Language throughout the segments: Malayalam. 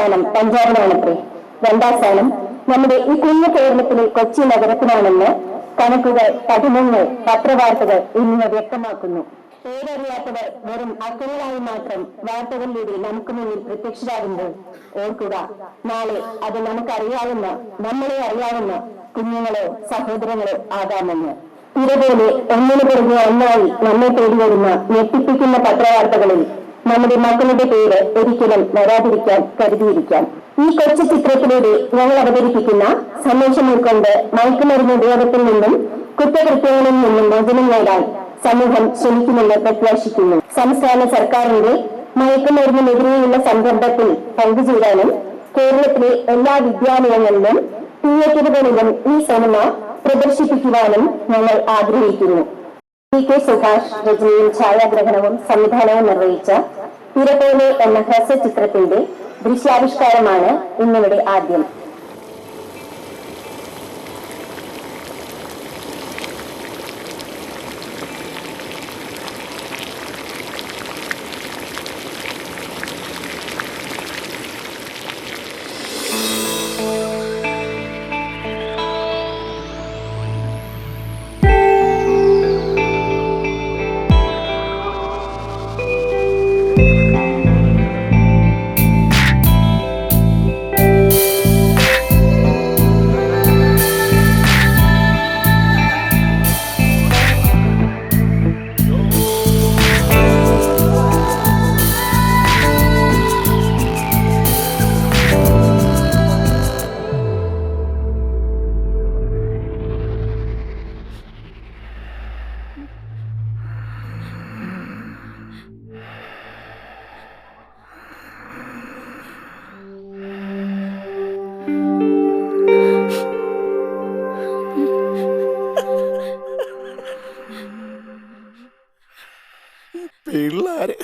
സ്ഥാനം പഞ്ചാബിനാണത്രേ. രണ്ടാം സ്ഥാനം നമ്മുടെ ഈ കുഞ്ഞു കേരളത്തിലെ കൊച്ചി നഗരത്തിനാണെന്ന് കണക്കുകൾ, പഠനങ്ങൾ, പത്രവാർത്തകൾ എന്നിവ വ്യക്തമാക്കുന്നു. പേരറിയാത്തവർ വെറും അക്കങ്ങളായി മാത്രം വാർത്തകളിലൂടെ നമുക്ക് മുന്നിൽ പ്രത്യക്ഷരാകുമ്പോൾ ഓർക്കുക, നാളെ അത് നമുക്കറിയാവുന്ന, നമ്മളെ അറിയാവുന്ന കുഞ്ഞുങ്ങളോ സഹോദരങ്ങളോ ആകാമെന്ന്. ഇതുപോലെ ഒന്നിനു പുറകെ ഒന്നായി നമ്മെ തേടി വരുന്ന ഞെട്ടിപ്പിക്കുന്ന പത്രവാർത്തകളിൽ നമ്മുടെ മക്കളുടെ പേര് ഒരിക്കലും വരാതിരിക്കാൻ കരുതിയിരിക്കാം. ഈ കൊച്ചു ചിത്രത്തിലൂടെ ഞങ്ങൾ അവതരിപ്പിക്കുന്ന സന്ദേശം ഉൾക്കൊണ്ട് മയക്കുമരുന്ന് ഉപയോഗത്തിൽ നിന്നും കുറ്റകൃത്യങ്ങളിൽ നിന്നും മോചനം നേടാൻ സമൂഹം ശ്രമിക്കുമെന്ന് പ്രത്യാശിക്കുന്നു. സംസ്ഥാന സർക്കാരിന്റെ മയക്കുമരുന്നിനെതിരെയുള്ള സംരംഭത്തിൽ പങ്കുചേരാനും കേരളത്തിലെ എല്ലാ വിദ്യാലയങ്ങളിലും തിയേറ്ററുകളിലും ഈ സിനിമ പ്രദർശിപ്പിക്കുവാനും ഞങ്ങൾ ആഗ്രഹിക്കുന്നു. കെ സുഭാഷ് രചനയും ഛായാഗ്രഹണവും സംവിധാനവും നിർവഹിച്ച തിരപോലെ എന്ന ഹ്രസ്വ ചിത്രത്തിന്റെ ദൃശ്യാവിഷ്കാരമാണ് ഇന്നിവിടെ ആദ്യം. പിള്ളേര്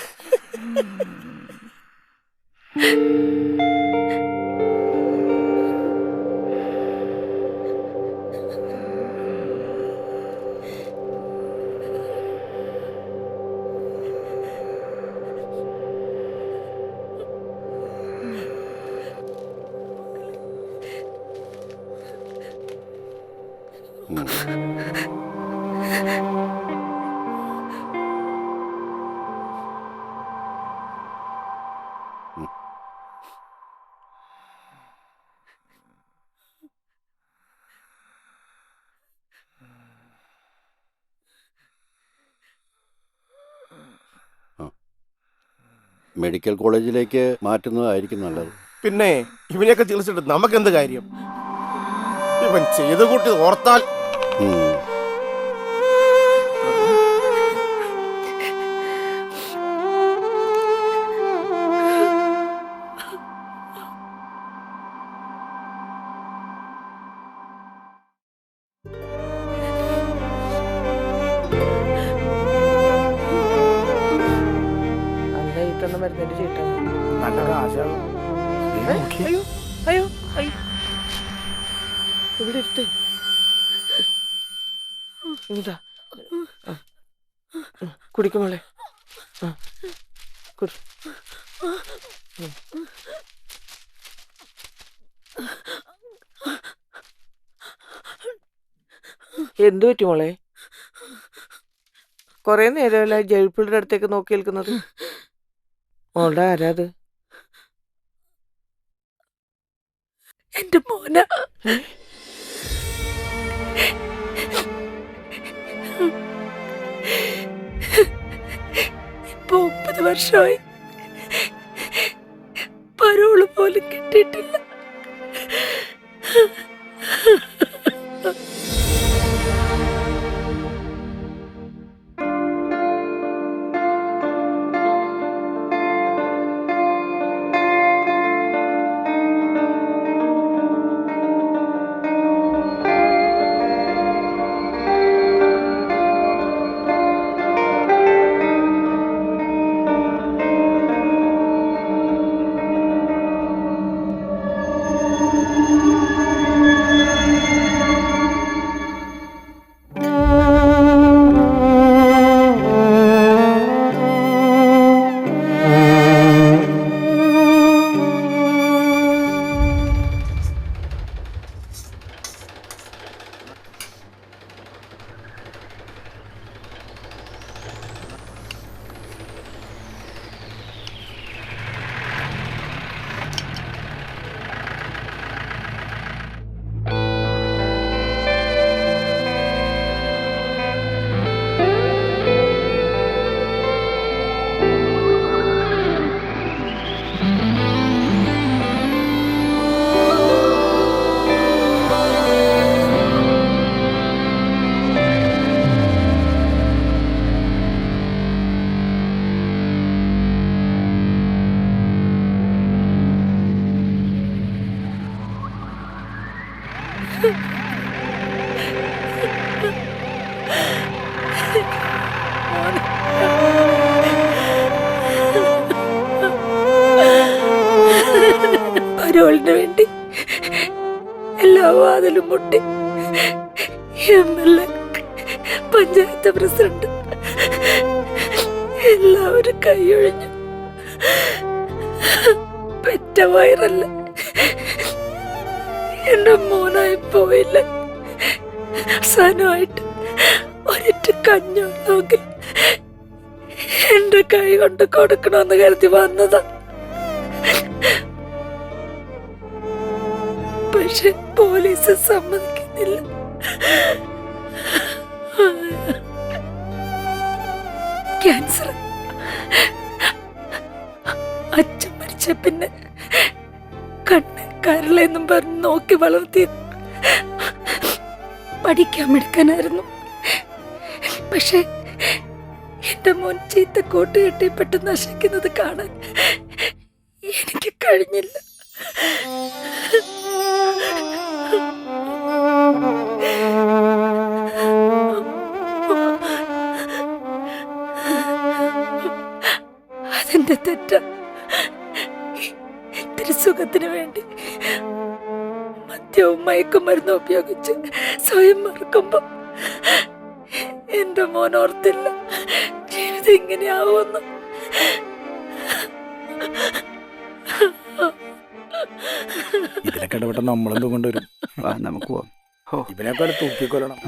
മെഡിക്കൽ കോളേജിലേക്ക് മാറ്റുന്നതായിരിക്കും നല്ലത്. പിന്നെ ഇവനെയൊക്കെ ചികിത്സിച്ചിട്ട് നമുക്കെന്ത് കാര്യം? ഇവൻ ചെയ്തു കൂട്ടി ഓർത്താൽ മരുന്നിന്റെ ചീട്ടാണ്. നല്ല കാശാകും. അയ്യോ അയ്യോ അയ്യോ, ഇവിടെ ഇരുത്ത്. ഇതാ കുടിക്കുമോളെ. എന്തു പറ്റി മോളെ? കൊറേ നേരമല്ല ജയിപ്പിളുടെ അടുത്തേക്ക് നോക്കി നിൽക്കുന്നത്. മോളുടെ ആരാത്? എന്റെ മോന. ഇപ്പൊ 30 വർഷമായി പരോള് പോലും കിട്ടിയിട്ടില്ല. പരോളിന് വേണ്ടി എല്ലാ വാതിലും മുട്ടി MLA, പഞ്ചായത്ത് പ്രസിഡന്റ് എല്ലാവരും കൈയൊഴിഞ്ഞു. പെറ്റ വയറല്ല, എന്റെ മോനായി പോയില്ല. അവസാനമായിട്ട് ഒരൊറ്റ കഞ്ഞുള്ളെങ്കിൽ എന്റെ കൈ കൊണ്ട് കൊടുക്കണമെന്ന് കരുതി വന്നതാ. പക്ഷെ പോലീസ് സമ്മതിക്കുന്നില്ല. ക്യാൻസർ. അച്ഛൻ മരിച്ച പിന്നെ കണ്ണ് കരളെന്നും പറഞ്ഞ് നോക്കി വളർത്തി. പഠിക്കാൻ എടുക്കാനായിരുന്നു. പക്ഷെ എന്റെ മോൻ ചീത്ത കൂട്ടുകെട്ടി പെട്ടെന്ന് നശിക്കുന്നത് കാണാൻ എനിക്ക് കഴിഞ്ഞില്ല. അതെന്റെ തെറ്റ. ഇത്തിരി സുഖത്തിന് വേണ്ടി മദ്യവും മയക്കുമരുന്നും ഉപയോഗിച്ച് സ്വയം മറക്കുമ്പോ എന്റെ മോൻ ഓർത്തില്ല ജീവിതം ഇങ്ങനെയാവുമെന്ന്. ഇതിനൊക്കെ ഇടപെട്ട നമ്മളെന്തും കൊണ്ടുവരും. നമുക്ക് പോവാം. ഇവനെയൊക്കെ തൂക്കിക്കൊല്ലണം.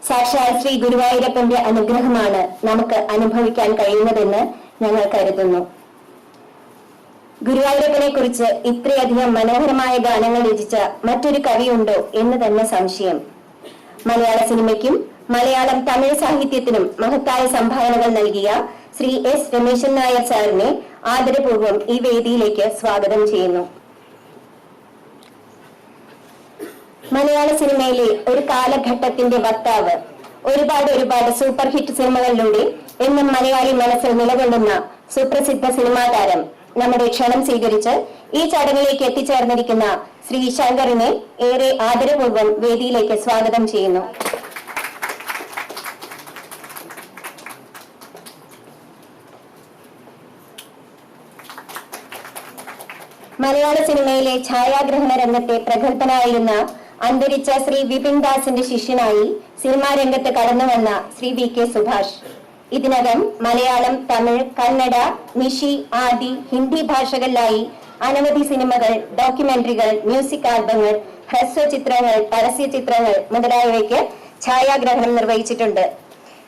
സാക്ഷാൽ ശ്രീ ഗുരുവായൂരപ്പന്റെ അനുഗ്രഹമാണ് നമുക്ക് അനുഭവിക്കാൻ കഴിയുന്നതെന്ന് ഞങ്ങൾ കരുതുന്നു. ഗുരുവായൂരപ്പനെ കുറിച്ച് ഇത്രയധികം മനോഹരമായ ഗാനങ്ങൾ രചിച്ച മറ്റൊരു കവിയുണ്ടോ എന്ന് തന്നെ സംശയം. മലയാള സിനിമയ്ക്കും മലയാളം തമിഴ് സാഹിത്യത്തിനും മഹത്തായ സംഭാവനകൾ നൽകിയ ശ്രീ എസ് രമേശൻ നായർ സാറിനെ ആദരപൂർവ്വം ഈ വേദിയിലേക്ക് സ്വാഗതം ചെയ്യുന്നു. മലയാള സിനിമയിലെ ഒരു കാലഘട്ടത്തിന്റെ വക്താവ്, ഒരുപാട് സൂപ്പർ ഹിറ്റ് സിനിമകളിലൂടെ എന്നും മലയാളി മനസ്സിൽ നിലകൊള്ളുന്ന സുപ്രസിദ്ധ സിനിമാ താരം, നമ്മുടെ ക്ഷണം സ്വീകരിച്ച് ഈ ചടങ്ങിലേക്ക് എത്തിച്ചേർന്നിരിക്കുന്ന ശ്രീ ശങ്കറിനെ ഏറെ ആദരപൂർവ്വം വേദിയിലേക്ക് സ്വാഗതം ചെയ്യുന്നു. മലയാള സിനിമയിലെ ഛായാഗ്രഹണ രംഗത്തെ പ്രഗത്ഭനായിരുന്ന അന്തരിച്ച ശ്രീ വിപിൻ ദാസിന്റെ ശിഷ്യനായി സിനിമാ രംഗത്ത് കടന്നുവന്ന ശ്രീ വി കെ സുഭാഷ് ഇതിനകം മലയാളം, തമിഴ്, കന്നഡ, നിഷി, ആദി, ഹിന്ദി ഭാഷകളിലായി അനവധി സിനിമകൾ, ഡോക്യുമെന്ററികൾ, മ്യൂസിക് ആൽബങ്ങൾ, ഹ്രസ്വചിത്രങ്ങൾ, പരസ്യചിത്രങ്ങൾ മുതലായവയ്ക്ക് ഛായാഗ്രഹണം നിർവഹിച്ചിട്ടുണ്ട്.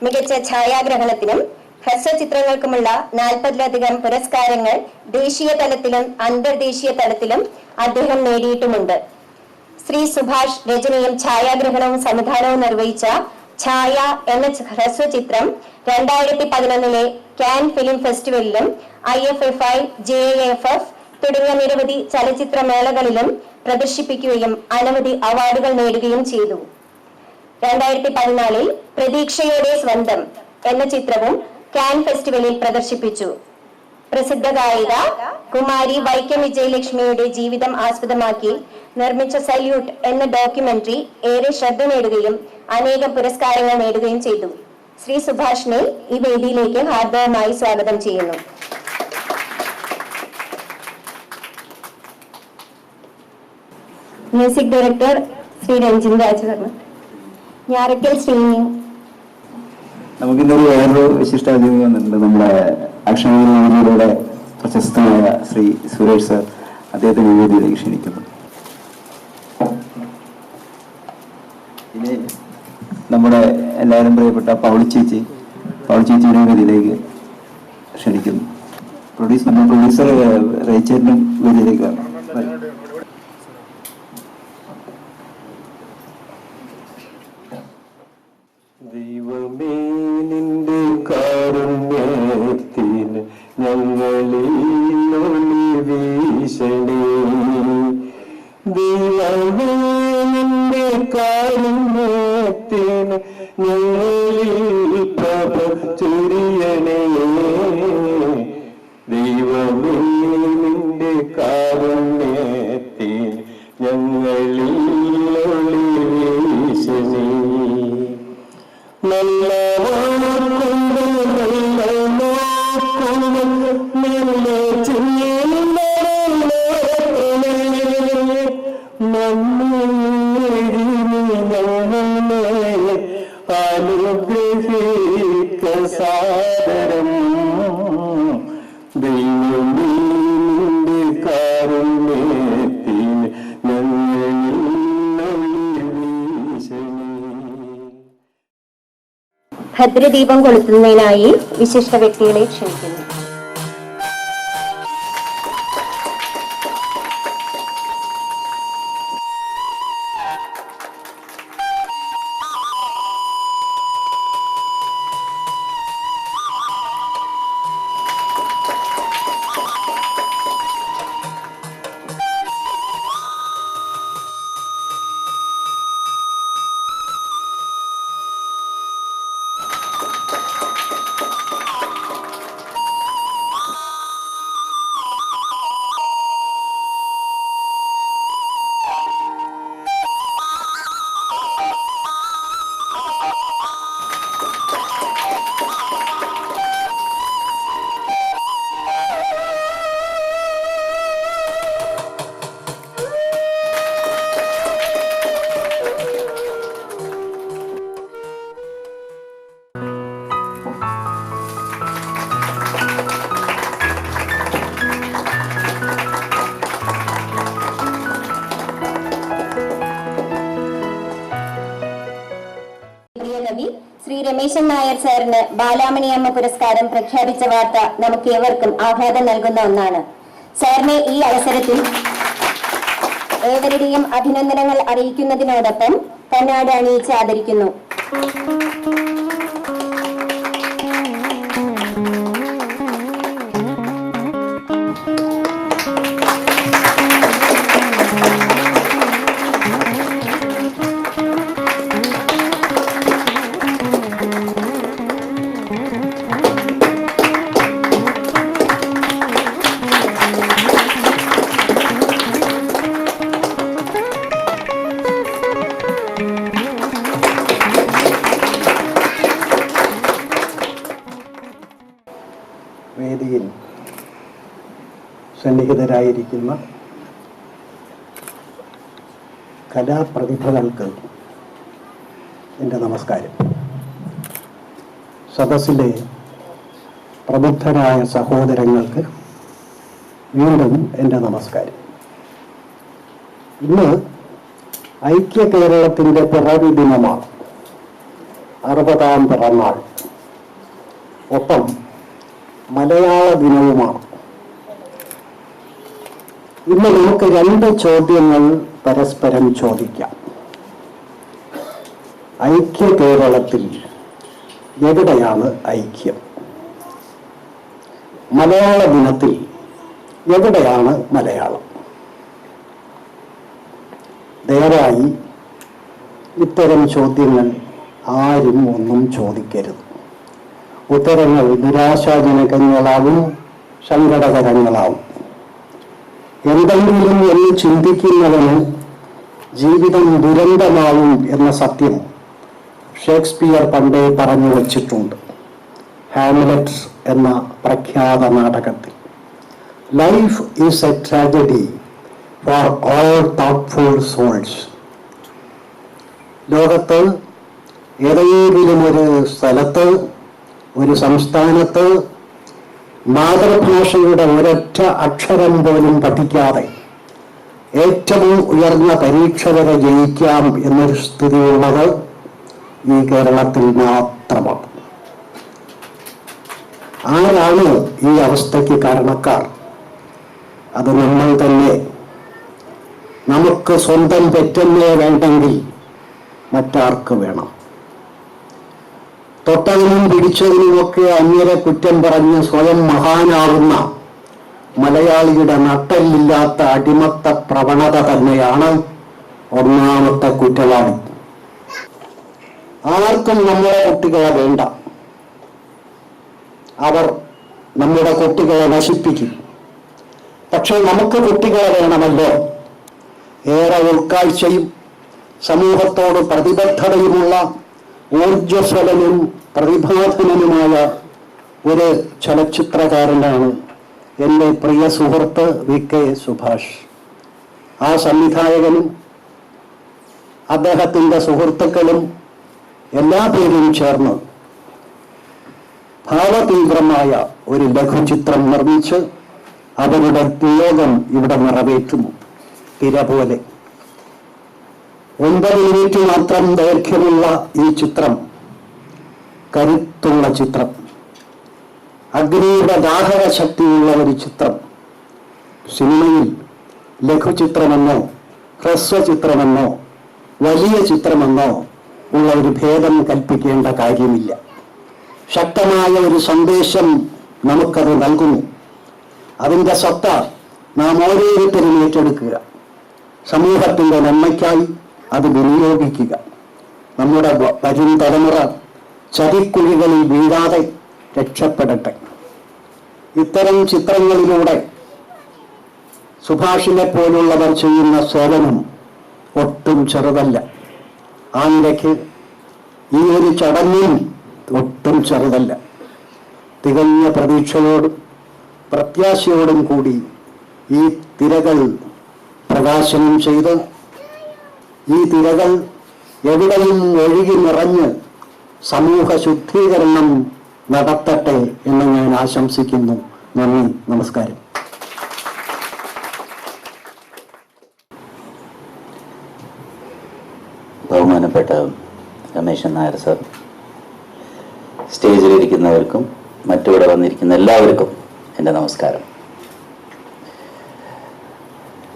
മികച്ച ഛായാഗ്രഹണത്തിനും ഹ്രസ്വചിത്രങ്ങൾക്കുമുള്ള 40-ലധികം പുരസ്കാരങ്ങൾ ദേശീയ തലത്തിലും അന്തർദേശീയ തലത്തിലും അദ്ദേഹം നേടിയിട്ടുമുണ്ട്. ശ്രീ സുഭാഷ് രചനയും ഛായാഗ്രഹണവും സംവിധാനവും നിർവഹിച്ച ഛായ എന്ന ഹ്രസ്വചിത്രം 2011 കാൻ ഫിലിം ഫെസ്റ്റിവലിലും IFFI, JAFF തുടങ്ങിയ നിരവധി ചലച്ചിത്രമേളകളിലും പ്രദർശിപ്പിക്കുകയും അനവധി അവാർഡുകൾ നേടുകയും ചെയ്തു. 2014 പ്രതീക്ഷയുടെ സ്വന്തം എന്ന ചിത്രവും കാൻ ഫെസ്റ്റിവലിൽ പ്രദർശിപ്പിച്ചു. പ്രസിദ്ധ ഗായിക കുമാരി വൈക്കം വിജയലക്ഷ്മിയുടെ ജീവിതം ആസ്പദമാക്കി നിർമ്മിച്ച സല്യൂട്ട് എന്ന ഡോക്യുമെന്ററി ഏറെ ശ്രദ്ധ നേടുകയും അനേകം പുരസ്കാരങ്ങൾ നേടുകയും ചെയ്തു. ശ്രീ സുഭാഷിനെ ഈ വേദിയിലേക്ക് ഹാർദവമായി സ്വാഗതം ചെയ്യുന്നു. Music director Shri Ranjin Rajavarma, Njarakkal Sreeni. നമുക്കിന്നൊരു വേറൊരു വിശിഷ്ടാതിഥി വന്നിട്ടുണ്ട്. നമ്മുടെ ആക്ഷൻ മൂവിയിലൂടെ പ്രശസ്തമായ ശ്രീ സുരേഷ് സാർ, അദ്ദേഹത്തിന് വേദിയിലേക്ക് ക്ഷണിക്കുന്നു. ഇനി നമ്മുടെ എല്ലാവരും പ്രിയപ്പെട്ട പൗളി ചേച്ചിയുടെ വേദിയിലേക്ക് ക്ഷണിക്കുന്നു. നമ്മുടെ പ്രൊഡ്യൂസർ റേച്ചേറിനും വേദിയിലേക്ക് വരണം. ദൈവമേ നിന്റെ കാരുണ്യത്തിന് ഞങ്ങളിൽ ഒളി വീശണേ. ദൈവമേ നിന്റെ കാരുണ്യത്തിന് ഞങ്ങളിൽ പ്രഭ ചൊരിയണേ. ദൈവമേ നിന്റെ കാരുണ്യത്തിന് ഞങ്ങളിൽ ഒളി വീശണേ. നല്ല അനുഗ്രഹിക്ക സാദരം. ദൈവമേ കാരുണ്യത്തിന് ഞങ്ങളിൽ ഭദ്രദീപം കൊളുത്തുന്നതിനായി വിശിഷ്ട വ്യക്തികളെ ക്ഷണിക്കുന്നു. ശ്രീ രമേശൻ നായർ സാറിന് ബാലാമണിയമ്മ പുരസ്കാരം പ്രഖ്യാപിച്ച വാർത്ത നമുക്ക് ഏവർക്കും ആഹ്ലാദം നൽകുന്ന ഒന്നാണ്. സാറിനെ ഈ അവസരത്തിൽ ഏവരുടെയും അഭിനന്ദനങ്ങൾ അറിയിക്കുന്നതിനോടൊപ്പം പൊന്നാട അണിയിച്ച് ആദരിക്കുന്നു. വേദിയിൽ സന്നിഹിതരായിരിക്കുന്ന കലാപ്രതിഭകൾക്ക് എൻ്റെ നമസ്കാരം. സദസ്സിലെ പ്രബുദ്ധരായ സഹോദരങ്ങൾക്ക് വീണ്ടും എൻ്റെ നമസ്കാരം. ഇന്ന് ഐക്യ കേരളത്തിൻ്റെ പിറവി ദിനമാണ്, 60ാം പിറന്നാൾ. ഒപ്പം മലയാള ദിനവുമാണ്. ഇന്ന് നമുക്ക് 2 ചോദ്യങ്ങൾ പരസ്പരം ചോദിക്കാം. ഐക്യ കേരളത്തിൽ എവിടെയാണ് ഐക്യം? മലയാള ദിനത്തിൽ എവിടെയാണ് മലയാളം? ദയവായി ഇത്തരം ചോദ്യങ്ങൾ ആരും ഒന്നും ചോദിക്കരുത്. ഉത്തരങ്ങൾ നിരാശാജനകങ്ങളാവും, സങ്കടകരങ്ങളാവും. എന്തെങ്കിലും എന്ന് ചിന്തിക്കുന്നവന് ജീവിതം ദുരന്തമാവും എന്ന സത്യം ഷേക്സ്പിയർ പണ്ടേ പറഞ്ഞു വച്ചിട്ടുണ്ട്. ഹാംലെറ്റ് എന്ന പ്രഖ്യാത നാടകത്തിൽ life is a tragedy for all thoughtful souls. ലോകത്ത് ഏതെങ്കിലും ഒരു സ്ഥലത്ത്, ഒരു സംസ്ഥാനത്ത് മാതൃഭാഷയുടെ ഒരൊറ്റ അക്ഷരം പോലും പഠിക്കാതെ ഏറ്റവും ഉയർന്ന പരീക്ഷ വരെ ജയിക്കാം എന്നൊരു സ്ഥിതിയുള്ളത് ഈ കേരളത്തിൽ മാത്രമാണ്. ആരാണ് ഈ അവസ്ഥയ്ക്ക് കാരണക്കാർ? അത് നമ്മൾ തന്നെ. നമുക്ക് സ്വന്തം പെറ്റമ്മയെ വേണ്ടെങ്കിൽ മറ്റാർക്ക് വേണം? തൊട്ടതിനും പിടിച്ചതിനുമൊക്കെ അന്യരെ കുറ്റം പറഞ്ഞ് സ്വയം മഹാനാവുന്ന മലയാളിയുടെ നട്ടലില്ലാത്ത അടിമത്ത പ്രവണത തന്നെയാണ് ഒന്നാമത്തെ കുറ്റവാളി. ആർക്കും നമ്മുടെ കുട്ടികളെ വേണ്ട. അവർ നമ്മുടെ കുട്ടികളെ നശിപ്പിക്കും. പക്ഷെ നമുക്ക് കുട്ടികളെ വേണമല്ലോ. ഏറെ ഉൾക്കാഴ്ചയും സമൂഹത്തോട് പ്രതിബദ്ധതയുമുള്ള ഊർജ്ജസ്വലനും പ്രതിഭാധനനുമായ ഒരു ചലച്ചിത്രകാരനാണ് എൻ്റെ പ്രിയ സുഹൃത്ത് VK സുഭാഷ്. ആ സംവിധായകനും അദ്ദേഹത്തിൻ്റെ സുഹൃത്തുക്കളും എല്ലാ പേരും ചേർന്ന് ഭാവതീവ്രമായ ഒരു ലഘുചിത്രം നിർമ്മിച്ച് അവരുടെ നിയോഗം ഇവിടെ നിറവേറ്റുന്നു. തിര പോലെ 9 മിനിറ്റ് മാത്രം ദൈർഘ്യമുള്ള ഈ ചിത്രം കരുത്തുള്ള ചിത്രം, അഗ്നിയുടെ ദാഹക ശക്തിയുള്ള ഒരു ചിത്രം. സിനിമയിൽ ലഘുചിത്രമെന്നോ ഹ്രസ്വചിത്രമെന്നോ വലിയ ചിത്രമെന്നോ ഉള്ള ഒരു ഭേദം കൽപ്പിക്കേണ്ട കാര്യമില്ല. ശക്തമായ ഒരു സന്ദേശം നമുക്കത് നൽകുന്നു. അതിൻ്റെ സത്ത നാം ഓരോരുത്തരും ഏറ്റെടുക്കുക. സമൂഹത്തിൻ്റെ നന്മയ്ക്കായി അത് വിനിയോഗിക്കുക. നമ്മുടെ വരും തലമുറ ചതിക്കുഴികളിൽ വീഴാതെ രക്ഷപ്പെടട്ടെ. ഇത്തരം ചിത്രങ്ങളിലൂടെ സുഭാഷിനെ പോലുള്ളവർ ചെയ്യുന്ന സേവനം ഒട്ടും ചെറുതല്ല. ആ നിലയ്ക്ക് ഈ ഒരു ചടങ്ങിൽ ഒട്ടും ചെറുതല്ല. തികഞ്ഞ പ്രതീക്ഷയോടും പ്രത്യാശയോടും കൂടി ഈ തിരകൾ പ്രകാശനം ചെയ്ത് ഈ തിരകൾ എവിടെയും ഒഴുകി നിറഞ്ഞ് സമൂഹ ശുദ്ധീകരണം നടത്തട്ടെ എന്ന് ഞാൻ ആശംസിക്കുന്നു. നന്ദി, നമസ്കാരം. ബഹുമാനപ്പെട്ട രമേശൻ നായർ സർ, സ്റ്റേജിലിരിക്കുന്നവർക്കും മറ്റിവിടെ വന്നിരിക്കുന്ന എല്ലാവർക്കും എൻ്റെ നമസ്കാരം.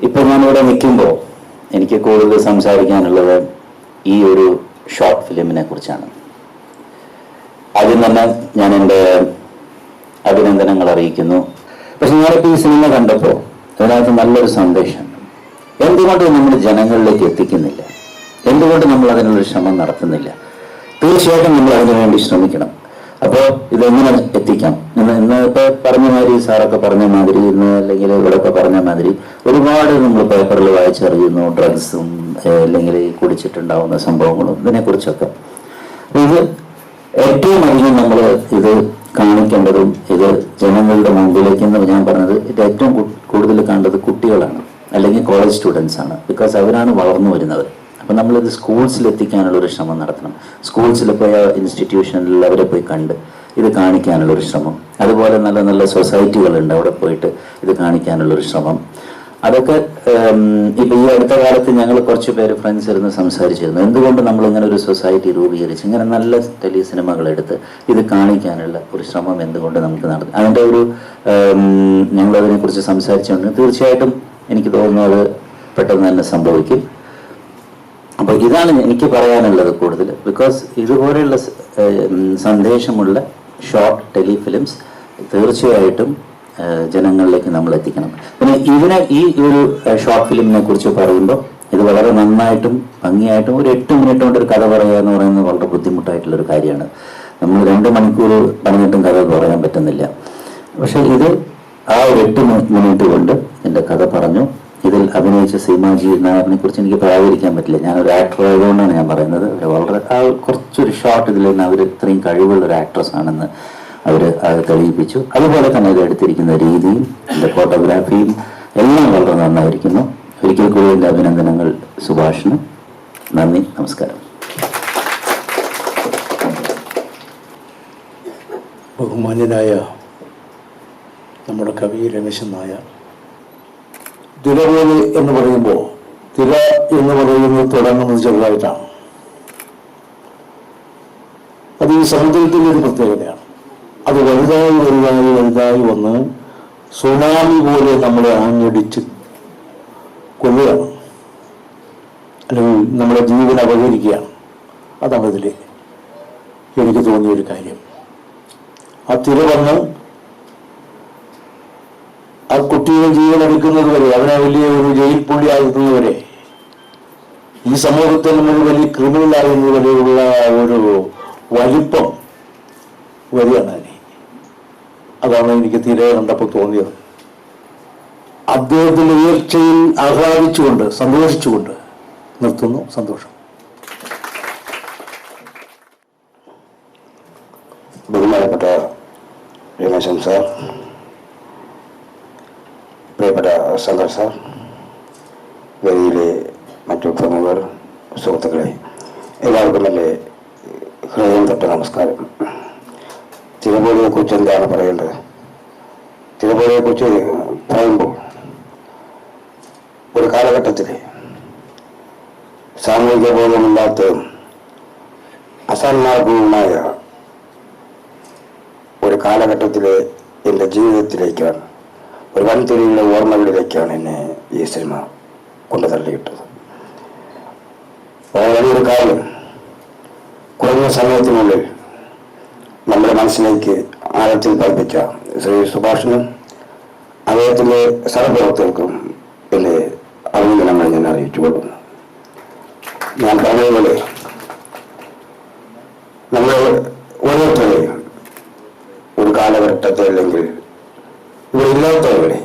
ഇപ്പോൾ ഞാനിവിടെ നിൽക്കുമ്പോൾ എനിക്ക് കൂടുതൽ സംസാരിക്കാനുള്ളത് ഈ ഒരു ഷോർട്ട് ഫിലിമിനെ കുറിച്ചാണ്. ആദ്യം തന്നെ ഞാൻ എൻ്റെ അഭിനന്ദനങ്ങൾ അറിയിക്കുന്നു. പക്ഷെ ഞാനിപ്പോൾ ഈ സിനിമ കണ്ടപ്പോൾ അതിനകത്ത് നല്ലൊരു സന്ദേശം. എന്തുകൊണ്ട് നമ്മൾ ജനങ്ങളിലേക്ക് എത്തിക്കുന്നില്ല? എന്തുകൊണ്ട് നമ്മൾ അതിനുള്ളൊരു ശ്രമം നടത്തുന്നില്ല? തീർച്ചയായിട്ടും നമ്മൾ അതിനു വേണ്ടി ശ്രമിക്കണം. അപ്പോൾ ഇതെങ്ങനെ എത്തിക്കാം? ഇന്ന് ഇപ്പോൾ പറഞ്ഞ മാതിരി, സാറൊക്കെ പറഞ്ഞ മാതിരി, ഇന്ന് അല്ലെങ്കിൽ ഇവിടെയൊക്കെ പറഞ്ഞ മാതിരി ഒരുപാട് നമ്മൾ പേപ്പറിൽ വായിച്ചറിയുന്നു. ഡ്രഗ്സും അല്ലെങ്കിൽ കുടിച്ചിട്ടുണ്ടാവുന്ന സംഭവങ്ങളും ഇതിനെക്കുറിച്ചൊക്കെ. ഇത് ഏറ്റവും അധികം നമ്മൾ ഇത് കാണിക്കേണ്ടതും ഇത് ജനങ്ങളുടെ മുമ്പിലേക്ക് എന്ന് ഞാൻ പറഞ്ഞത് ഇത് ഏറ്റവും കൂടുതൽ കണ്ടത് കുട്ടികളാണ്, അല്ലെങ്കിൽ കോളേജ് സ്റ്റുഡൻസ് ആണ്. ബിക്കോസ് അവരാണ് വളർന്നു വരുന്നവർ. അപ്പം നമ്മളിത് സ്കൂൾസിൽ എത്തിക്കാനുള്ള ഒരു ശ്രമം നടത്തണം. സ്കൂൾസിൽ പോയ ഇൻസ്റ്റിറ്റ്യൂഷനിൽ അവരെ പോയി കണ്ട് ഇത് കാണിക്കാനുള്ള ഒരു ശ്രമം. അതുപോലെ നല്ല നല്ല സൊസൈറ്റികളുണ്ട്, അവിടെ പോയിട്ട് ഇത് കാണിക്കാനുള്ള ഒരു ശ്രമം. അതൊക്കെ ഇപ്പൊ ഈ അടുത്ത കാലത്ത് ഞങ്ങൾ കുറച്ച് പേര് ഫ്രണ്ട്സ് ഇരുന്ന് സംസാരിച്ചിരുന്നു, എന്തുകൊണ്ട് നമ്മൾ ഇങ്ങനെ ഒരു സൊസൈറ്റി രൂപീകരിച്ച് ഇങ്ങനെ നല്ല ടെലി സിനിമകൾ എടുത്ത് ഇത് കാണിക്കാനുള്ള ഒരു ശ്രമം എന്തുകൊണ്ട് നമുക്ക് നടത്തും. അതിൻ്റെ ഒരു ഞങ്ങളതിനെ കുറിച്ച് സംസാരിച്ചുകൊണ്ട് തീർച്ചയായിട്ടും എനിക്ക് തോന്നുന്നു അത് പെട്ടെന്ന് തന്നെ സംഭവിക്കും. അപ്പോൾ ഇതാണ് എനിക്ക് പറയാനുള്ളത് കൂടുതൽ. ബിക്കോസ് ഇതുപോലെയുള്ള സന്ദേശമുള്ള ഷോർട്ട് ടെലിഫിലിംസ് തീർച്ചയായിട്ടും ജനങ്ങളിലേക്ക് നമ്മൾ എത്തിക്കണം. പിന്നെ ഈ ഒരു ഷോർട്ട് ഫിലിമിനെ കുറിച്ച് പറയുമ്പോൾ ഇത് വളരെ നന്നായിട്ടും ഭംഗിയായിട്ടും ഒരു 8 മിനിറ്റ് കൊണ്ട് ഒരു കഥ പറയുക എന്ന് പറയുന്നത് വളരെ ബുദ്ധിമുട്ടായിട്ടുള്ളൊരു കാര്യമാണ്. നമ്മൾ 2 മണിക്കൂർ പറഞ്ഞിട്ടും കഥ പറയാൻ പറ്റുന്നില്ല. പക്ഷെ ഇത് ആ ഒരു 8 മിനിറ്റ് കൊണ്ട് എൻ്റെ കഥ പറഞ്ഞു. ഇതിൽ അഭിനയിച്ച സീമാജി നായറിനെ കുറിച്ച് എനിക്ക് പറയാതിരിക്കാൻ പറ്റില്ല. ഞാനൊരു ആക്ടർ ആയതുകൊണ്ടാണ് ഞാൻ പറയുന്നത്. അവർ വളരെ കുറച്ചൊരു ഷോർട്ട് ഇതിൽ നിന്ന് അവർ ഇത്രയും കഴിവുള്ള ഒരു ആക്ട്രസ് ആണെന്ന് അവർ തെളിയിപ്പിച്ചു. അതുപോലെ തന്നെ ഇത് എടുത്തിരിക്കുന്ന രീതിയും എൻ്റെ ഫോട്ടോഗ്രാഫിയും എല്ലാം വളരെ നന്നായിരിക്കുന്നു. ഒരിക്കൽ കൂടി എൻ്റെ അഭിനന്ദനങ്ങൾ സുഭാഷിന്. നന്ദി, നമസ്കാരം. ബഹുമാന്യനായ നമ്മുടെ കവി രമേശൻ നായർ, തിരവേലി എന്ന് പറയുമ്പോൾ തിര എന്ന് പറയുന്നത് തുടങ്ങുന്നത് ചെറുതായിട്ടാണ്. അത് ഈ സമുദ്രത്തിൻ്റെ ഒരു പ്രത്യേകതയാണ്. അത് വലുതായി വലുതായി വലുതായി വന്ന് സുനാമി പോലെ നമ്മളെ ആഞ്ഞടിച്ച് കൊല്ലുകയാണ്, അല്ലെങ്കിൽ നമ്മുടെ ജീവൻ അപഹരിക്കുകയാണ്. അതാണ് ഇതിൽ എനിക്ക് തോന്നിയൊരു കാര്യം. ആ തിര വന്ന് ആ കുട്ടിയെ ജീവനെടുക്കുന്നത് വരെ, അവനെ വലിയ ഒരു ജയിൽ പുള്ളിയാകുന്നതുവരെ, ഈ സമൂഹത്തിൽ നമ്മൾ വലിയ ക്രിമിനലാകുന്നത് വരെയുള്ള ഒരു വലിപ്പം വരികയാണ്. അതാണ് എനിക്ക് തീരെ കണ്ടപ്പോൾ തോന്നിയത്. അദ്ദേഹത്തിന്റെ ഉയർച്ചയിൽ ആഹ്ലാദിച്ചുകൊണ്ട് സന്തോഷിച്ചുകൊണ്ട് നിർത്തുന്നു. സന്തോഷം. ബഹുമാനപ്പെട്ട രമേശൻ സാർ, പ്രിയപ്പെട്ട ശങ്കർ സാർ, വേദിയിലെ മറ്റു പ്രമുഖർ, സുഹൃത്തുക്കളെ, എല്ലാവർക്കും എൻ്റെ ഹൃദയം തൊട്ട നമസ്കാരം. തിരുവോളിയെ കുറിച്ച് എന്താണ് പറയേണ്ടത്? തിരുവോളിയെ കുറിച്ച് പറയുമ്പോൾ ഒരു കാലഘട്ടത്തിൽ സാമൂഹിക ബോധമില്ലാത്തതും അസാന്മാർഗവുമായ ഒരു കാലഘട്ടത്തിലെ എൻ്റെ ജീവിതത്തിലേക്കാണ്, ഒരു വൻതുരിയുടെ ഓർമ്മകളിലേക്കാണ് എന്നെ ഈ സിനിമ കൊണ്ടു തള്ളിയിട്ടത്. വലിയൊരു കാര്യം കുറഞ്ഞ സമയത്തിനുള്ളിൽ നമ്മുടെ മനസ്സിലേക്ക് ആഴത്തിൽ പതിപ്പിച്ച ശ്രീ സുഭാഷിനും അദ്ദേഹത്തിൻ്റെ സഹപ്രവർത്തകർക്കും എൻ്റെ അഭിനന്ദനങ്ങൾ ഞാൻ അറിയിച്ചുകൊള്ളുന്നു. ഞാൻ പറഞ്ഞതുപോലെ നമ്മൾ ഓരോരുത്തരെയും ഒരു കാലഘട്ടത്തെ, അല്ലെങ്കിൽ ഇവിടെ ഇല്ലാത്തവരുടെ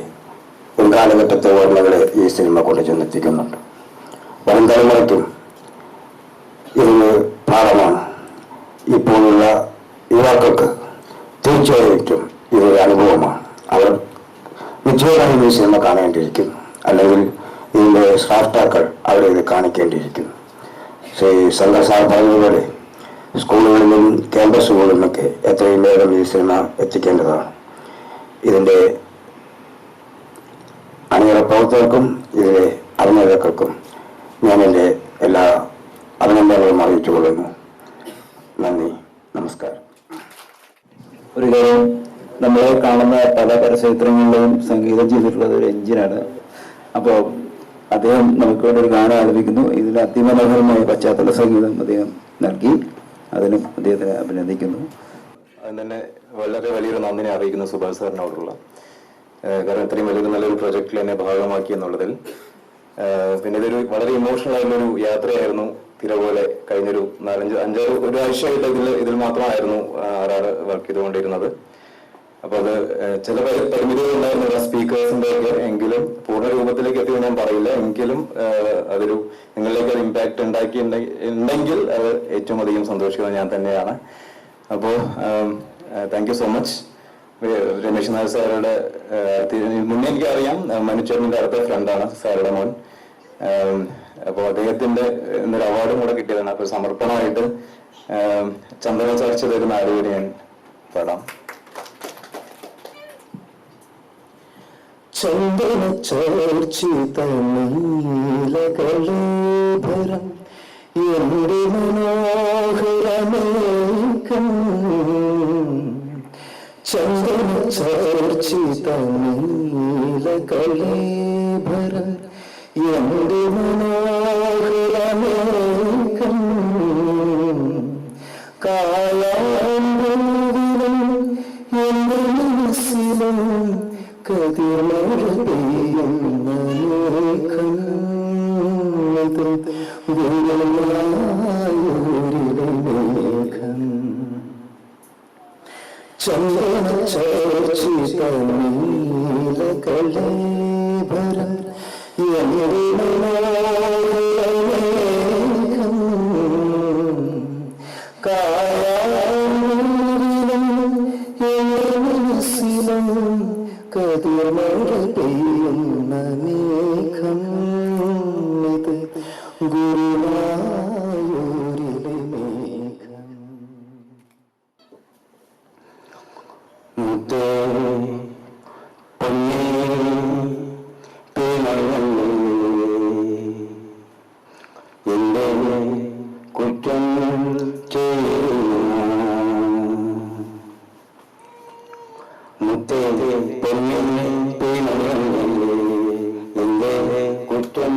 ഒരു കാലഘട്ടത്തെ ഓർമ്മകളെ ഈ സിനിമ കൊണ്ട് ചെന്നെത്തിക്കുന്നുണ്ട്. വരും തലമുറയ്ക്കും ഇതൊരു പാഠമാണ്. ഇപ്പോഴുള്ള യുവാക്കൾക്ക് തീർച്ചയായിട്ടും ഇതൊരു അനുഭവമാണ്. അവർ നിശ്ചയമായും ഈ സിനിമ കാണേണ്ടിയിരിക്കുന്നു, അല്ലെങ്കിൽ ഇതിൻ്റെ സ്രഷ്ടാക്കൾ അവരെ ഇത് കാണിക്കേണ്ടിയിരിക്കുന്നു. ശ്രീ ശങ്കർ സാർ പറഞ്ഞതുപോലെ സ്കൂളുകളിലും ക്യാമ്പസുകളിലുമൊക്കെ എത്രയും വേഗം ഈ സിനിമ എത്തിക്കേണ്ടതാണ്. ഇതിൻ്റെ അണിയറ പ്രവർത്തകർക്കും ഇതിലെ അഭിനേതാക്കൾക്കും ഞാൻ എൻ്റെ എല്ലാ അഭിനന്ദനങ്ങളും അറിയിച്ചുകൊള്ളുന്നു. നന്ദി, നമസ്കാരം. ഒരു കാര്യം, നമ്മളെ കാണുന്ന പല പരസ്യചിത്രങ്ങളിലും സംഗീതം ചെയ്തിട്ടുള്ളത് ഒരു എഞ്ചിനാണ്. അപ്പോൾ അദ്ദേഹം നമുക്ക് വേണ്ടി ഒരു ഗാനം ആലപിക്കുന്നു. ഇതിൽ അതിമനോഹരമായ പശ്ചാത്തല സംഗീതം അദ്ദേഹം നൽകി. അതിനും അദ്ദേഹത്തെ അഭിനന്ദിക്കുന്നു. അതിന് തന്നെ വളരെ വലിയൊരു നന്ദിനെ അറിയിക്കുന്നു സുഭാഷ് സാറിനോടുള്ള. കാരണം ഇത്രയും വലിയൊരു നല്ലൊരു പ്രൊജക്റ്റിൽ എന്നെ ഭാഗമാക്കി എന്നുള്ളതിൽ. പിന്നെ ഇതൊരു വളരെ ഇമോഷണൽ ആയിട്ടുള്ളൊരു യാത്രയായിരുന്നു. തിര പോലെ കഴിഞ്ഞൊരു 4-5 ഒരാഴ്ചയായിട്ട് ഇതിൽ മാത്രമായിരുന്നു ആരാറ് വർക്ക് ചെയ്തുകൊണ്ടിരുന്നത്. അപ്പൊ അത് ചില പരിമിതികൾ ഉണ്ടായിരുന്നില്ല സ്പീക്കേഴ്സിന്റെ ഒക്കെ, എങ്കിലും പൂർണ്ണ രൂപത്തിലേക്ക് എത്തിയെന്ന് ഞാൻ പറയില്ല. എങ്കിലും അതൊരു നിങ്ങളിലേക്ക് അത് ഇമ്പാക്ട് ഉണ്ടാക്കിയിട്ടുണ്ടെങ്കിൽ അത് ഏറ്റവും അധികം സന്തോഷിക്കുന്നത് ഞാൻ തന്നെയാണ്. അപ്പോൾ thank you so much. Ramesh Nair സാറുടെ മുന്നേ എനിക്കറിയാം, മനുച്ചേട്ടൻ്റെ അടുത്ത ഫ്രണ്ടാണ് സാറുടെ മോൻ. അപ്പോൾ അദ്ദേഹത്തിൻ്റെ ഇന്നൊരു അവാർഡും കൂടെ കിട്ടിയതാണ്. അപ്പോൾ സമർപ്പണമായിട്ട് ചന്ദന ചർച്ച തരുന്ന ആടുകൂടി ഞാൻ പാടാം. ചന്ദന ചോർച്ചിതീലകളേഭരം എന്റെ മനോഹരമേകം. ചന്ദന ചോർച്ചിതീലകളേഭരം എന്റെ മനോഹരമേകം. കായാമ്പൂവിലും എന്റെ മനസ്സിലും കതിർമഴ പെയ്യുന്ന മേഘം. ഗുരുവായൂരിലെ മേഘം. ചന്ദന ചോർച്ചിതീലകളേഭരം എന്റെ മനോഹരമേഘം. കായാമ്പൂവിലും എന്റെ മനസ്സിലും കതിർമഴ പെയ്യുന്ന മേഘം. ഇത് ഗുരുവായൂരിലെ മേഘം. മുത്തേ പൊന്നേ പേനല്ലേ എന്റെ കുറ്റം മുത്തേ പൊന്നേ പേനല്ലേ എന്റെ കുറ്റം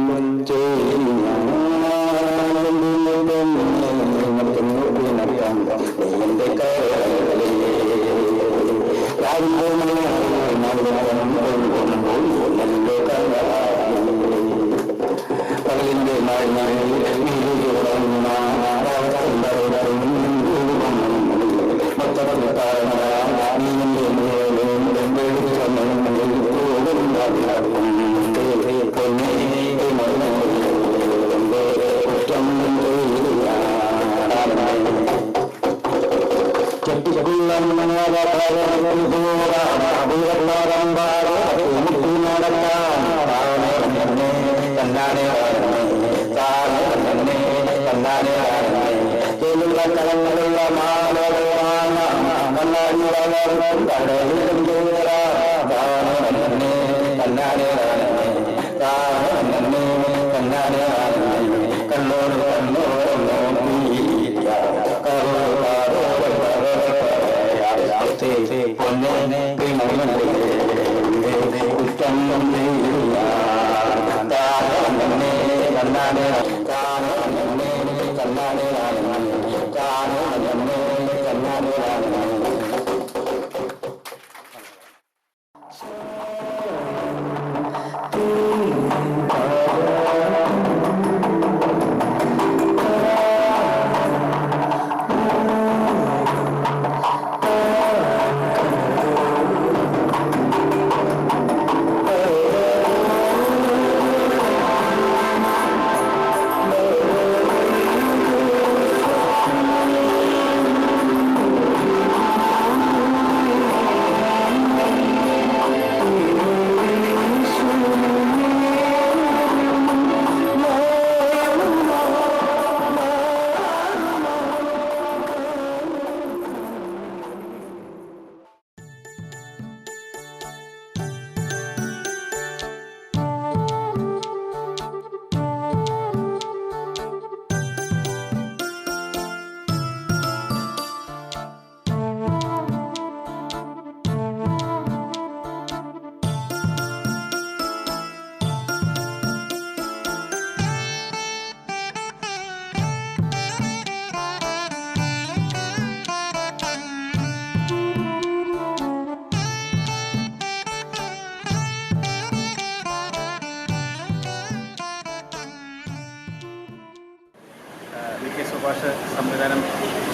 സുഭാഷ് സംവിധാനം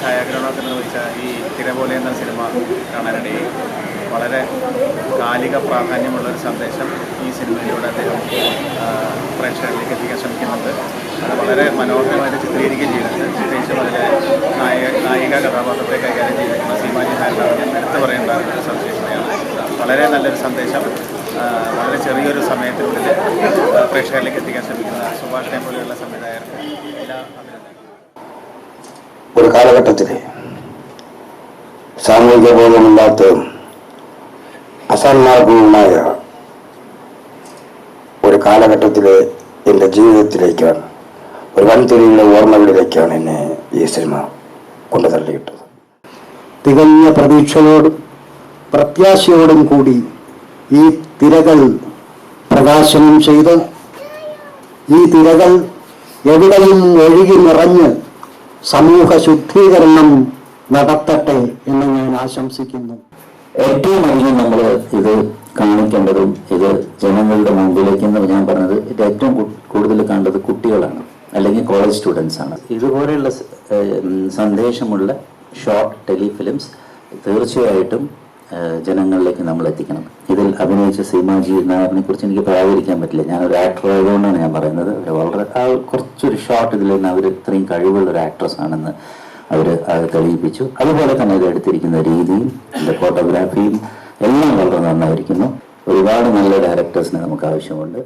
ഛായാഗ്രഹണത്തിൽ നിർവഹിച്ച ഈ തിരപോലെ എന്ന സിനിമ കാണാനിടയിൽ വളരെ കാലിക പ്രാധാന്യമുള്ളൊരു സന്ദേശം ഈ സിനിമയിലൂടെ അദ്ദേഹം പ്രേക്ഷകരിലേക്ക് എത്തിക്കാൻ ശ്രമിക്കുന്നുണ്ട്. അത് വളരെ മനോഹരമായിട്ട് ചിത്രീകരിക്കുകയും ചെയ്തിട്ടുണ്ട്. പ്രത്യേകിച്ച് വളരെ നായിക കഥാപാത്രത്തെ കൈകാര്യം ചെയ്തിരിക്കുന്ന സീമാജി നായരാണ് വളരെ നല്ലൊരു സന്ദേശം വളരെ ചെറിയൊരു സമയത്തിനുള്ളിൽ പ്രേക്ഷകരിലേക്ക് എത്തിക്കാൻ ശ്രമിക്കുന്ന സുഭാഷിനെ പോലെയുള്ള സംവിധായകർക്ക് എല്ലാ അഭിനന്ദനങ്ങളും. ഒരു കാലഘട്ടത്തിൽ സാമൂഹിക ബോധമില്ലാത്തതും അസാന്മാർഗവുമായ ഒരു കാലഘട്ടത്തിൽ എൻ്റെ ജീവിതത്തിലേക്കാണ്, ഒരു വൻതുരിയുടെ ഓർമ്മകളിലേക്കാണ് എന്നെ ഈ സിനിമ കൊണ്ടു തള്ളിയിട്ടത്. തികഞ്ഞ പ്രതീക്ഷയോടും പ്രത്യാശയോടും കൂടി ഈ തിരകൾ പ്രകാശനം ചെയ്ത് ഈ തിരകൾ എവിടെയും ഒഴുകി നിറഞ്ഞ് സമൂഹ ശുദ്ധീകരണം നടത്തട്ടെ എന്ന് ഞാൻ ആശംസിക്കുന്നു. ഏറ്റവും അധികം നമ്മൾ ഇത് കാണിക്കേണ്ടതും ഇത് ജനങ്ങളുടെ മുമ്പിലേക്ക് ഞാൻ പറഞ്ഞത് ഇത് ഏറ്റവും കൂടുതൽ കണ്ടത് കുട്ടികളാണ്, അല്ലെങ്കിൽ കോളേജ് സ്റ്റുഡൻസ് ആണ്. ഇതുപോലെയുള്ള സന്ദേശമുള്ള ഷോർട്ട് ടെലിഫിലിംസ് തീർച്ചയായിട്ടും ജനങ്ങളിലേക്ക് നമ്മൾ എത്തിക്കണം. ഇതിൽ അഭിനയിച്ച സീമാജി നായറിനെ കുറിച്ച് എനിക്ക് പറയാതിരിക്കാൻ പറ്റില്ല. ഞാനൊരു ആക്ടർ ആയതുകൊണ്ടാണ് ഞാൻ പറയുന്നത്. അവർ വളരെ കുറച്ചൊരു ഷോർട്ട് ഇതിൽ നിന്ന് അവർ ഇത്രയും കഴിവുള്ള ഒരു ആക്ട്രസ് ആണെന്ന് അവർ തെളിയിപ്പിച്ചു. അതുപോലെ തന്നെ ഇത് എടുത്തിരിക്കുന്ന രീതിയും എൻ്റെ ഫോട്ടോഗ്രാഫിയും എല്ലാം വളരെ നന്നായിരിക്കുന്നു. ഒരുപാട് നല്ല ഡയറക്ടേഴ്സിനെ നമുക്ക് ആവശ്യമുണ്ട്.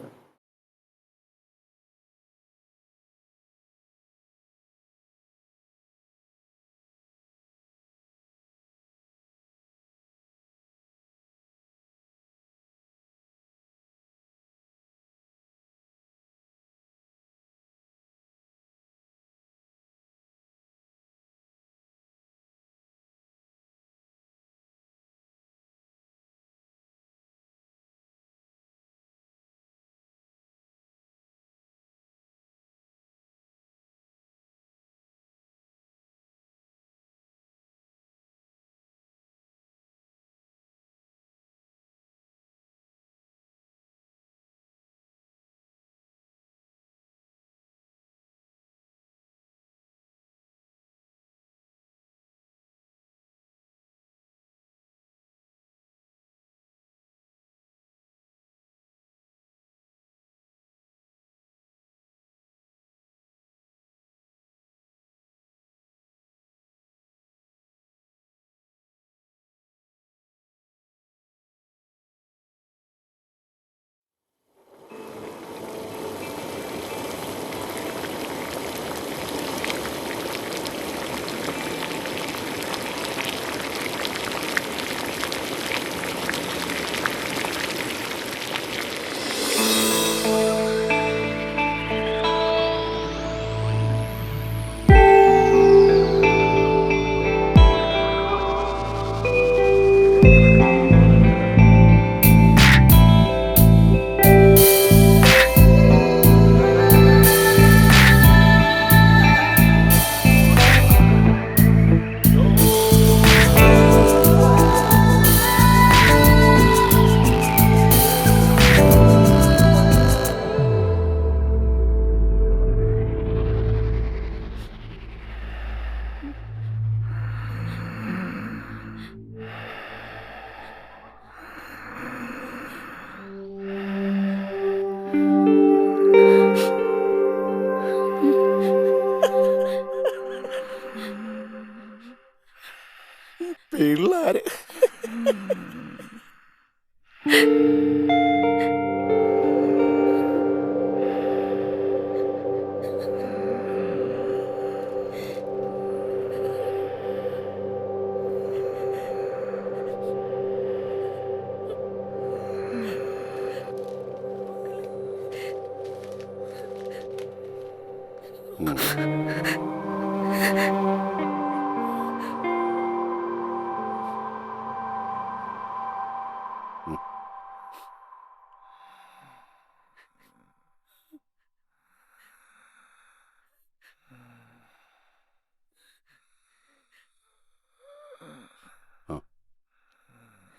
പിള്ളേര്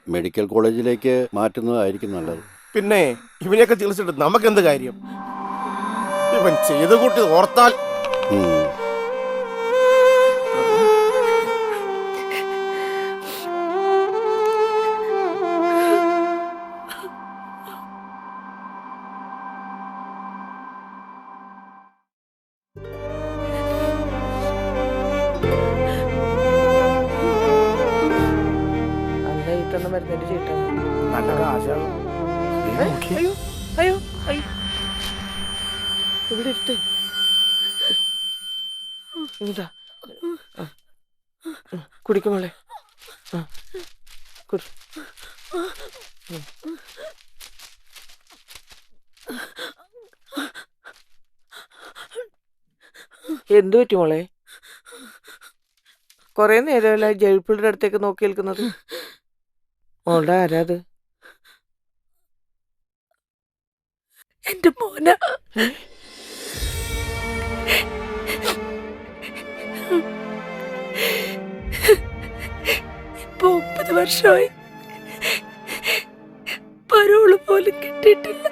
മെഡിക്കൽ കോളേജിലേക്ക് മാറ്റുന്നതായിരിക്കും നല്ലത്. പിന്നെ ഇവനെയൊക്കെ ചികിത്സിച്ചിട്ട് നമുക്കെന്ത് കാര്യം? ഇവൻ ചെയ്ത കൂട്ടി ഓർത്താൽ മരുന്നിന്റെ ചീട്ടാണ്. നല്ല കാശാകും. അയ്യോ അയ്യോ അയ്യോ ഇവിടെ എടുത്ത് ഇതാ കുടിക്കുമോളെ. കുടി. എന്തു പറ്റി മോളെ? കൊറേ നേരമല്ല ജയിൽപ്പിള്ളിയുടെ അടുത്തേക്ക് നോക്കി നിൽക്കുന്നത്. മോളുടെ ആരാത്? എന്റെ മോന. ഇപ്പൊ 9 വർഷമായി പരോള് പോലും കിട്ടിയിട്ടില്ല.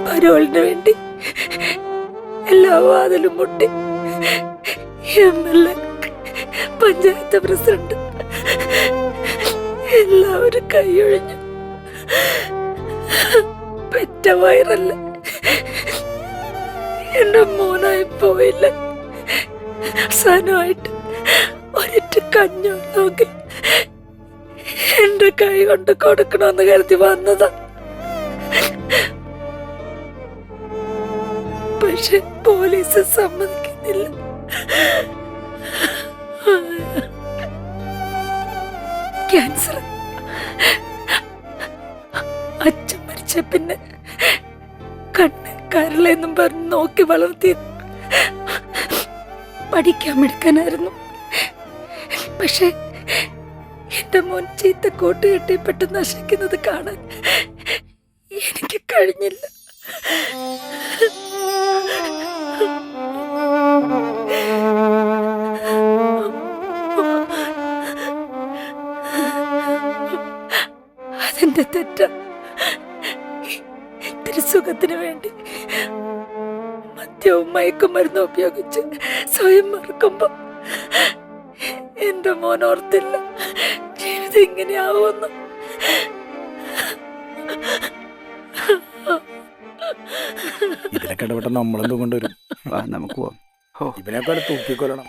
പരോളിന് വേണ്ടി എല്ലാ വാതിലും മുട്ടി. MLA, പഞ്ചായത്ത് പ്രസിഡന്റ് എല്ലാവരും കൈയൊഴിഞ്ഞു. പെറ്റ വയറല്ല, എന്റെ മോനായി പോയില്ല. അവസാനമായിട്ട് ഒരിറ്റ കഞ്ഞുള്ളെങ്കിൽ എന്റെ കൈ കൊണ്ട് കൊടുക്കണമെന്ന് കരുതി വന്നതാ. പക്ഷെ പോലീസ് സമ്മതിക്കുന്നില്ല. ക്യാൻസർ. അച്ഛൻ മരിച്ച പിന്നെ കണ്ണ് കരളെന്നും പറഞ്ഞ് നോക്കി വളർത്തി. പഠിക്കാൻ മിടുക്കനായിരുന്നു. പക്ഷെ എന്റെ മോൻ ചീത്ത കൂട്ടുകെട്ടി പെട്ടെന്ന് നശിക്കുന്നത് കാണാൻ എനിക്ക് കഴിഞ്ഞില്ല. അതെന്റെ തെറ്റ. ഇത്തിരി സുഖത്തിന് വേണ്ടി മദ്യവും മയക്കുമരുന്നും ഉപയോഗിച്ച് സ്വയം മറക്കുമ്പോ എന്റെ മോൻ ഓർത്തില്ല ജീവിതം ഇങ്ങനെയാവുമെന്ന്. ഇതിലൊക്കെ ഇടപെട്ട നമ്മളെന്തും കൊണ്ടുവരും. നമുക്ക് പോവാം. ഇവനെയൊക്കെ തൂക്കിക്കൊല്ലണം.